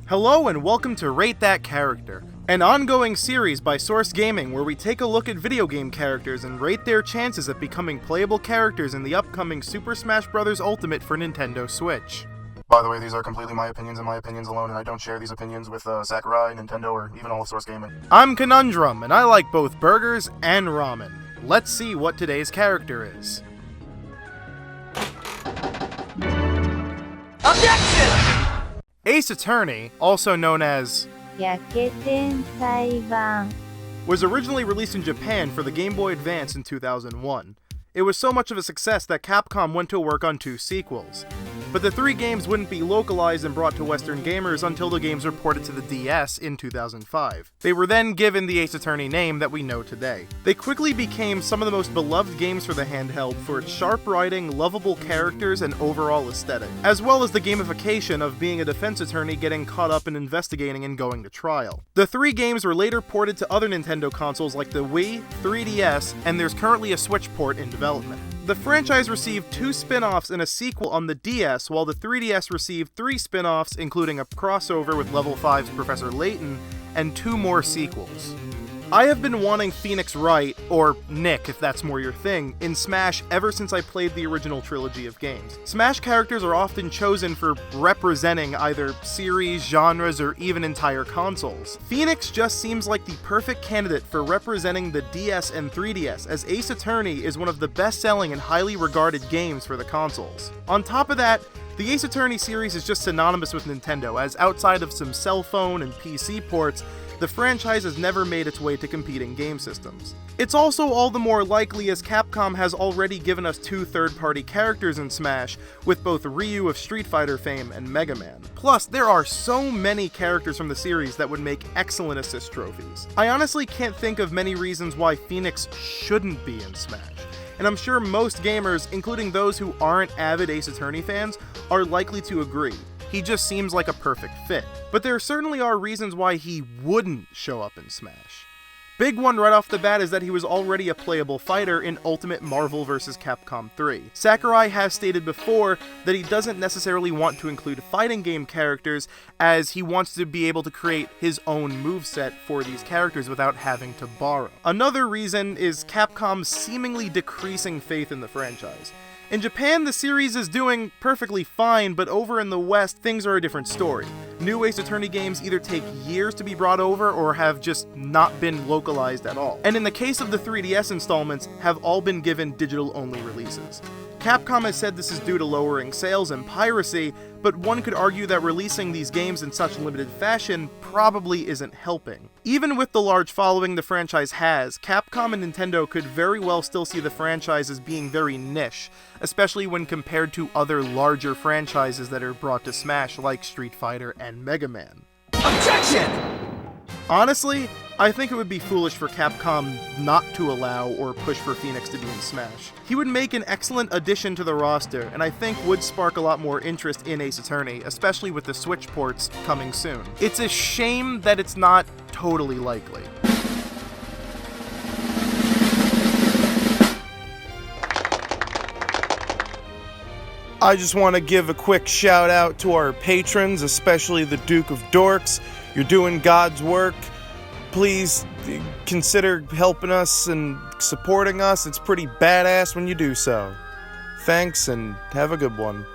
Hello and welcome to Rate That Character, an ongoing series by Source Gaming where we take a look at video game characters and rate their chances at becoming playable characters in the upcoming Super Smash Bros. Ultimate for Nintendo Switch. By the way, these are completely my opinions and my opinions alone, and I don't share these opinions with Sakurai, Nintendo, or even all of Source Gaming. I'm KawlunDram, and I like both burgers and ramen. Let's see what today's character is. Objection! Ace Attorney, also known as やけ天裁判 was originally released in Japan for the Game Boy Advance in 2001. It was so much of a success that Capcom went to work on 2 sequels. But the 3 games wouldn't be localized and brought to Western gamers until the games were ported to the DS in 2005. They were then given the Ace Attorney name that we know today. They quickly became some of the most beloved games for the handheld for its sharp writing, lovable characters, and overall aesthetic, as well as the gamification of being a defense attorney getting caught up in investigating and going to trial. The 3 games were later ported to other Nintendo consoles like the Wii, 3DS, and there's currently a Switch port in development. The franchise received 2 spin-offs and a sequel on the DS, while the 3DS received 3 spin-offs, including a crossover with Level 5's Professor Layton, and 2 more sequels. I have been wanting Phoenix Wright, or Nick if that's more your thing, in Smash ever since I played the original trilogy of games. Smash characters are often chosen for representing either series, genres, or even entire consoles. Phoenix just seems like the perfect candidate for representing the DS and 3DS, as Ace Attorney is one of the best-selling and highly regarded games for the consoles. On top of that, the Ace Attorney series is just synonymous with Nintendo, as outside of some cell phone and PC ports, the franchise has never made its way to competing game systems. It's also all the more likely as Capcom has already given us 2 third-party characters in Smash, with both Ryu of Street Fighter fame and Mega Man. Plus, there are so many characters from the series that would make excellent assist trophies. I honestly can't think of many reasons why Phoenix shouldn't be in Smash. And I'm sure most gamers, including those who aren't avid Ace Attorney fans, are likely to agree. He just seems like a perfect fit. But there certainly are reasons why he wouldn't show up in Smash. Big one right off the bat is that he was already a playable fighter in Ultimate Marvel vs. Capcom 3. Sakurai has stated before that he doesn't necessarily want to include fighting game characters, as he wants to be able to create his own moveset for these characters without having to borrow. Another reason is Capcom's seemingly decreasing faith in the franchise. In Japan, the series is doing perfectly fine, but over in the West, things are a different story. New Ace Attorney games either take years to be brought over or have just not been localized at all. And in the case of the 3DS installments, have all been given digital-only releases. Capcom has said this is due to lowering sales and piracy, but one could argue that releasing these games in such limited fashion probably isn't helping. Even with the large following the franchise has, Capcom and Nintendo could very well still see the franchise as being very niche, especially when compared to other larger franchises that are brought to Smash like Street Fighter and Mega Man. Objection! Honestly, I think it would be foolish for Capcom not to allow or push for Phoenix to be in Smash. He would make an excellent addition to the roster, and I think would spark a lot more interest in Ace Attorney, especially with the Switch ports coming soon. It's a shame that it's not totally likely. I just want to give a quick shout out to our patrons, especially the Duke of Dorks. You're doing God's work. Please consider helping us and supporting us. It's pretty badass when you do so. Thanks, and have a good one.